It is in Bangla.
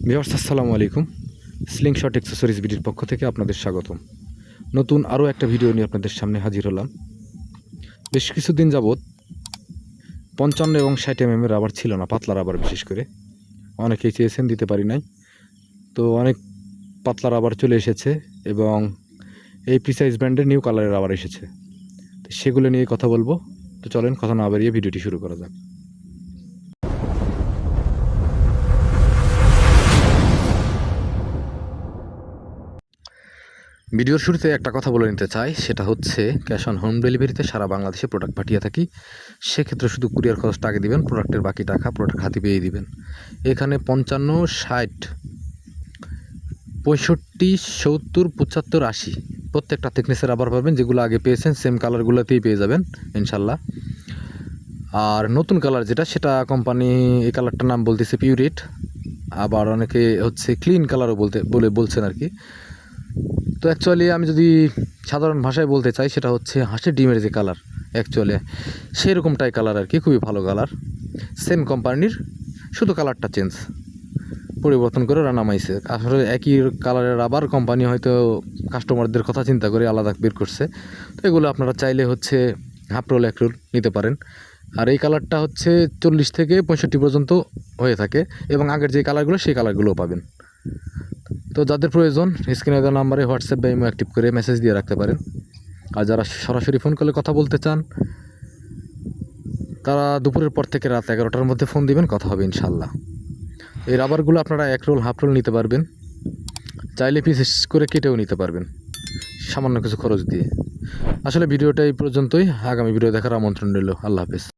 ভিউয়ার্স আসসালামু আলাইকুম। স্লিংশট অ্যাক্সেসরিজ ভিডিওর পক্ষ থেকে আপনাদের স্বাগতম। নতুন আরও একটা ভিডিও নিয়ে আপনাদের সামনে হাজির হলাম। বেশ কিছুদিন যাবৎ 55 এবং 60 mm রাবার ছিল না, পাতলা রাবার বিশেষ করে অনেকেই চেয়েছেন, দিতে পারি নাই। তো অনেক পাতলা রাবার চলে এসেছে এবং এই প্রিসাইজ ব্র্যান্ডের নিউ কালারের রাবার এসেছে। তো সেগুলো নিয়ে কথা বলবো। তো চলেন কথা না বাড়িয়ে ভিডিওটি শুরু করা যাক। ভিডিওর শুরুতে একটা কথা বলে নিতে চাই, সেটা হচ্ছে ক্যাশ অন হোম ডেলিভারিতে সারা বাংলাদেশে প্রোডাক্ট পাঠিয়ে থাকি। সেক্ষেত্রে শুধু কুরিয়ার খরচটা আগে দিবেন, প্রোডাক্টের বাকি টাকা প্রোডাক্ট হাতে পেয়ে দিবেন। এখানে 55, 60, 65, 70, 75, 80 প্রত্যেকটা থিকনেসের রাবার পাবেন। যেগুলো আগে পেয়েছেন সেম কালারগুলোতেই পেয়ে যাবেন ইনশাল্লাহ। আর নতুন কালার যেটা, সেটা কোম্পানি এই কালারটার নাম বলতেছে পিউরিট, আবার অনেকে হচ্ছে ক্লিন কালারও বলছেন আর কি। তো অ্যাকচুয়ালি আমি যদি সাধারণ ভাষায় বলতে চাই, সেটা হচ্ছে হাঁসের ডিমের যে কালার, অ্যাকচুয়ালি সেরকমটাই কালার আর কি, খুবই ভালো কালার। সেম কোম্পানির, শুধু কালারটা চেঞ্জ, পরিবর্তন করে ওরা নামাইছে। আসলে একই কালারের আবার কোম্পানি হয়তো কাস্টমারদের কথা চিন্তা করে আলাদা বের করছে। তো এগুলো আপনারা চাইলে হচ্ছে হাফ রোল, এক রোল নিতে পারেন। আর এই কালারটা হচ্ছে 40 থেকে 65 পর্যন্ত হয়ে থাকে, এবং আগের যে কালারগুলো সেই কালারগুলোও পাবেন। তো যাদের প্রয়োজন স্ক্রিনে দেওয়া নাম্বারে হোয়াটসঅ্যাপ বা ইমো অ্যাক্টিভ করে মেসেজ দিয়ে রাখতে পারেন। আর যারা সরাসরি ফোন করলে কথা বলতে চান, তারা দুপুরের পর থেকে রাত 11টার মধ্যে ফোন দিবেন, কথা হবে ইনশাল্লাহ। এই রাবারগুলো আপনারা এক রোল, হাফ রোল নিতে পারবেন, চাইলে পিস করে কেটেও নিতে পারবেন সামান্য কিছু খরচ দিয়ে। আসলে ভিডিওটা এই পর্যন্তই। আগামী ভিডিও দেখার আমন্ত্রণ রইল। আল্লাহ হাফেজ।